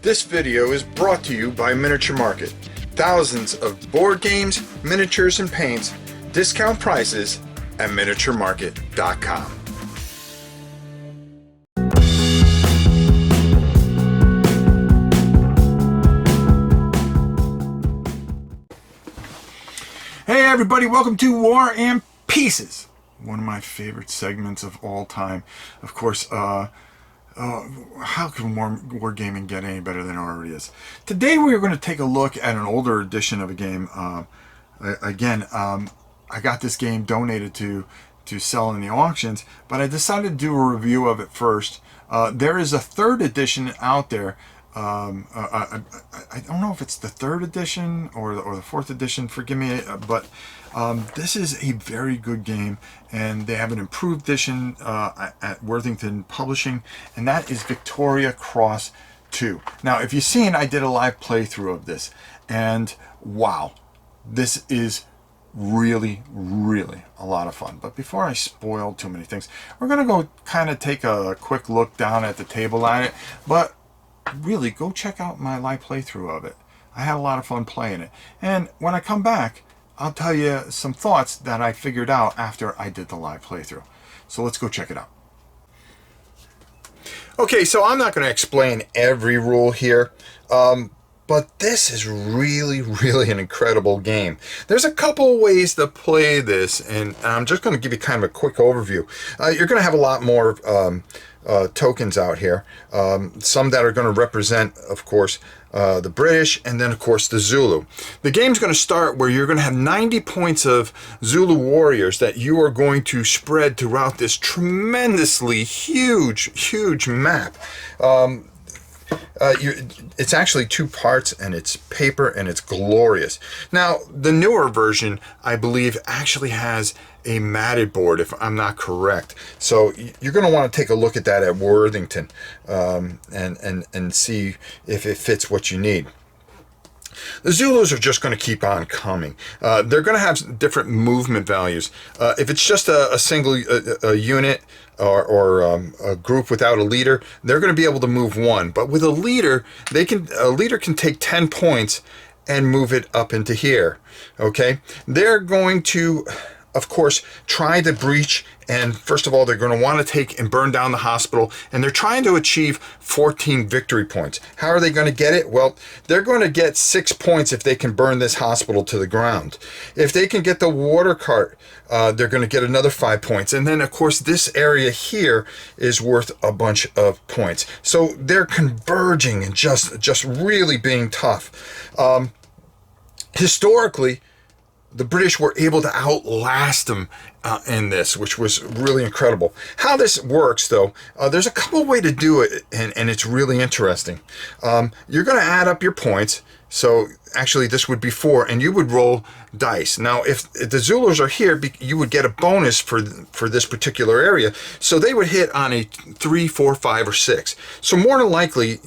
This video is brought to you by Miniature Market. Thousands of board games, miniatures, and paints, discount prices at miniaturemarket.com. Hey everybody, welcome to War and Pieces, one of my favorite segments of all time. Of course, how can war gaming get any better than it already is? Today we are going to take a look at an older edition of a game. I got this game donated to sell in the auctions, but I decided to do a review of it first. There is a third edition out there. I don't know if it's the third edition or the fourth edition, forgive me, but this is a very good game, and they have an improved edition at Worthington Publishing, and that is Victoria Cross 2. Now, if you've seen, I did a live playthrough of this, and wow, this is really a lot of fun. But before I spoil too many things, we're going to go kind of take a quick look down at the table at it, but really go check out my live playthrough of it. I had a lot of fun playing it, and when I come back I'll tell you some thoughts that I figured out after I did the live playthrough. So let's go check it out. Okay, so I'm not going to explain every rule here, but this is really an incredible game. There's a couple ways to play this, and I'm just going to give you kind of a quick overview. You're going to have a lot more tokens out here, some that are going to represent, of course, the British, and then of course the Zulu. The game's going to start where you're going to have 90 points of Zulu warriors that you are going to spread throughout this tremendously huge map. It's actually two parts, and it's paper, and it's glorious. Now, the newer version, I believe, actually has a matted board, if I'm not correct. So you're going to want to take a look at that at Worthington and see if it fits what you need. The Zulus are just going to keep on coming. They're going to have different movement values. If it's just a single unit or a group without a leader, they're going to be able to move one. But with a leader, a leader can take 10 points and move it up into here. Okay, they're going to, of course, try to breach, and first of all, they're going to want to take and burn down the hospital, and they're trying to achieve 14 victory points. How are they going to get it? Well, they're going to get 6 points if they can burn this hospital to the ground. If they can get the water cart, they're going to get another 5 points. And then, of course, this area here is worth a bunch of points. So they're converging and just really being tough. Historically, the British were able to outlast them in this, which was really incredible. How this works, though, there's a couple of ways to do it, and it's really interesting. You're going to add up your points. So actually, this would be 4, and you would roll dice. Now, if the Zulus are here, you would get a bonus for this particular area. So they would hit on a 3, 4, 5, or 6. So more than likely,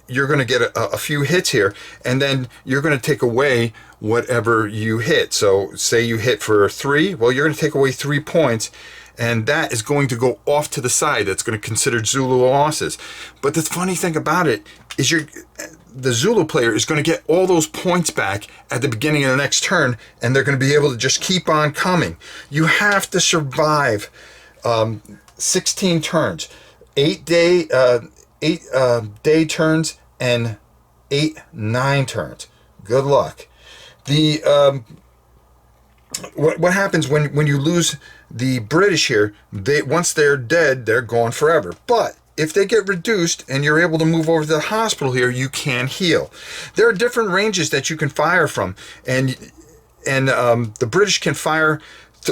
you're going to get a few hits here, and then you're going to take away whatever you hit. So say you hit for 3, well, you're going to take away 3 points, and that is going to go off to the side. That's going to consider Zulu losses. But the funny thing about it is the Zulu player is going to get all those points back at the beginning of the next turn, and they're going to be able to just keep on coming. You have to survive 16 turns, 8 day turns, and 9 turns. Good luck. What happens when you lose the British here? Once they're dead, they're gone forever. But if they get reduced and you're able to move over to the hospital here, you can heal. There are different ranges that you can fire from, and the British can fire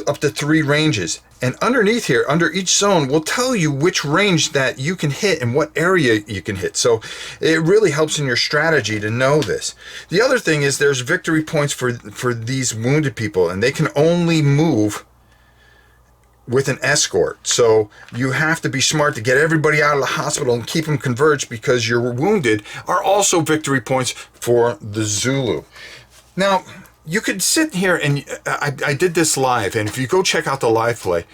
up to 3 ranges. And underneath here, under each zone, will tell you which range that you can hit and what area you can hit. So it really helps in your strategy to know this. The other thing is there's victory points for these wounded people, and they can only move with an escort. So you have to be smart to get everybody out of the hospital and keep them converged, because your wounded are also victory points for the Zulu. Now, you could sit here, and I did this live, and if you go check out the live play,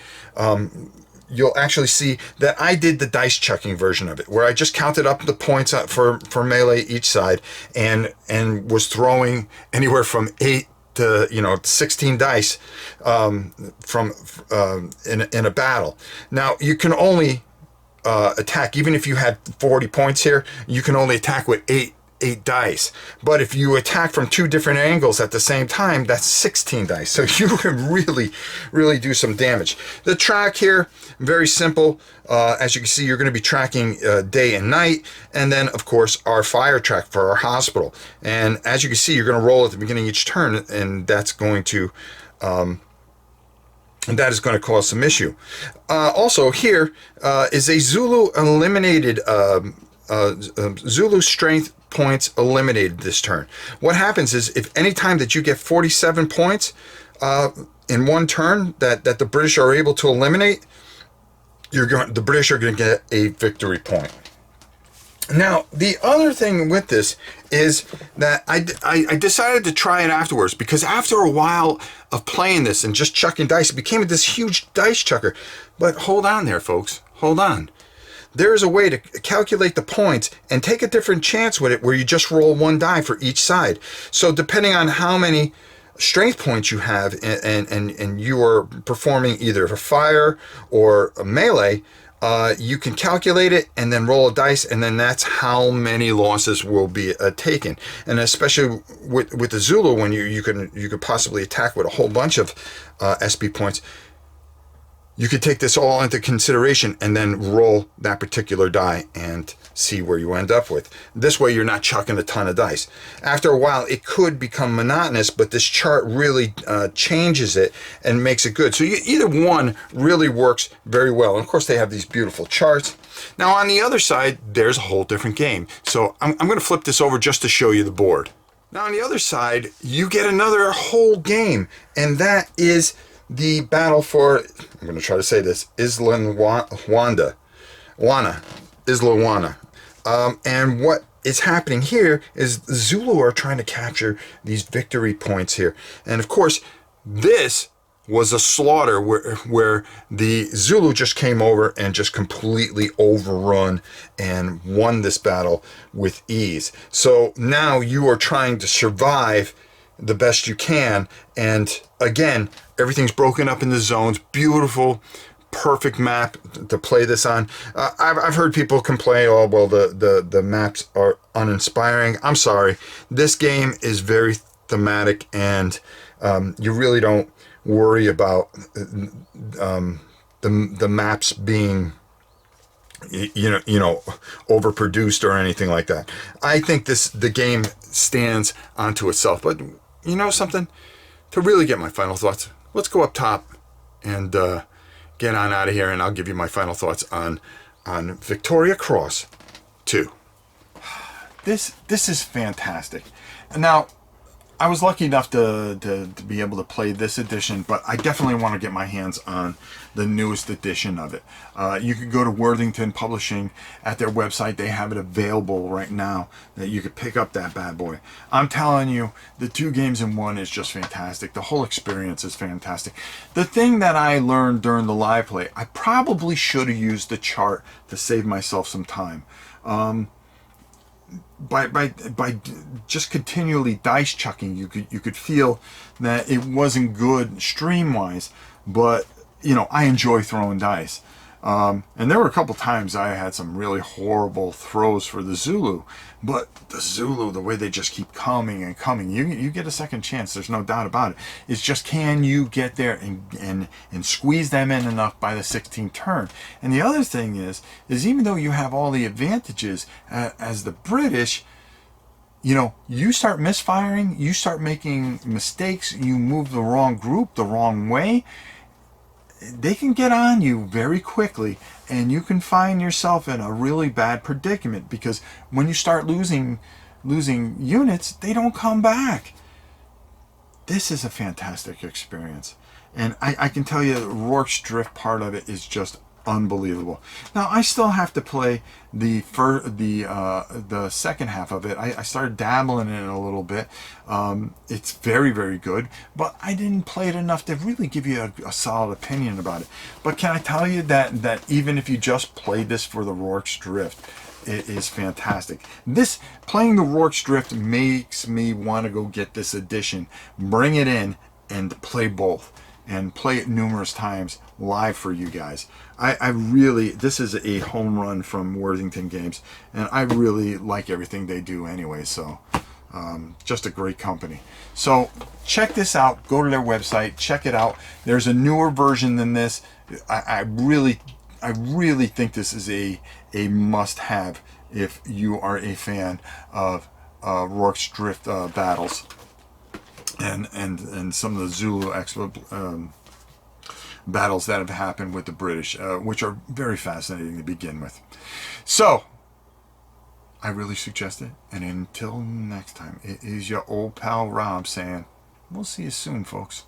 you'll actually see that I did the dice chucking version of it, where I just counted up the points for melee each side, and was throwing anywhere from 8 to 16 dice from in a battle. Now you can only attack, even if you had 40 points here, you can only attack with 8 dice. But if you attack from 2 different angles at the same time, that's 16 dice. So you can really do some damage. The track here, very simple. As you can see, you're going to be tracking day and night, and then of course our fire track for our hospital. And as you can see, you're going to roll at the beginning of each turn, and that's going to that is going to cause some issue. Also here is a Zulu eliminated Zulu strength points eliminated this turn. What happens is, if any time that you get 47 points in one turn that the British are able to eliminate, the British are going to get a victory point. Now, the other thing with this is that I decided to try it afterwards, because after a while of playing this and just chucking dice, it became this huge dice chucker. But hold on there, folks. Hold on. There is a way to calculate the points and take a different chance with it, where you just roll 1 die for each side. So depending on how many strength points you have, and you are performing either a fire or a melee, you can calculate it and then roll a dice, and then that's how many losses will be taken. And especially with the Zulu, when you could possibly attack with a whole bunch of SP points, you could take this all into consideration and then roll that particular die and see where you end up with. This way you're not chucking a ton of dice. After a while it could become monotonous, but this chart really changes it and makes it good. So either one really works very well. And of course they have these beautiful charts. Now on the other side, there's a whole different game. So I'm going to flip this over just to show you the board. Now on the other side, you get another whole game, and that is the battle for, I'm going to try to say this, Isla Wana. And what is happening here is the Zulu are trying to capture these victory points here. And of course, this was a slaughter where the Zulu just came over and just completely overrun and won this battle with ease. So now you are trying to survive the best you can, and again, everything's broken up into zones. Beautiful, perfect map to play this on. I've heard people complain, oh well, the maps are uninspiring. I'm sorry, this game is very thematic, and you really don't worry about the maps being overproduced or anything like that. I think the game stands onto itself. But you know something? To really get my final thoughts, let's go up top and get on out of here, and I'll give you my final thoughts on Victoria Cross 2. This is fantastic. Now, I was lucky enough to be able to play this edition, but I definitely want to get my hands on the newest edition of it. You could go to Worthington Publishing at their website. They have it available right now that you could pick up that bad boy. I'm telling you, the 2 games in 1 is just fantastic. The whole experience is fantastic. The thing that I learned during the live play, I probably should have used the chart to save myself some time. By just continually dice chucking, you could feel that it wasn't good stream wise, but I enjoy throwing dice, and there were a couple times I had some really horrible throws for the Zulu, but the Zulu, the way they just keep coming and coming, you get a second chance, there's no doubt about it. It's just, can you get there and squeeze them in enough by the 16th turn? And the other thing is even though you have all the advantages as the British, you start misfiring, you start making mistakes, you move the wrong group the wrong way, they can get on you very quickly, and you can find yourself in a really bad predicament, because when you start losing units, they don't come back. This is a fantastic experience, and I can tell you Rourke's Drift part of it is just unbelievable. Now I still have to play the second half of it. I started dabbling in it a little bit. It's very, very good, but I didn't play it enough to really give you a solid opinion about it. But can I tell you that even if you just played this for the Rorke's Drift, it is fantastic. This playing the Rorke's Drift makes me want to go get this edition, bring it in, and play both, and play it numerous times live for you guys. I really, this is a home run from Worthington Games, and I really like everything they do anyway, so just a great company. So check this out, go to their website, check it out. There's a newer version than this. I really think this is a must-have if you are a fan of Rorke's Drift battles and some of the Zulu battles that have happened with the British, which are very fascinating to begin with. So I really suggest it. And until next time, it is your old pal Rob saying, we'll see you soon, folks.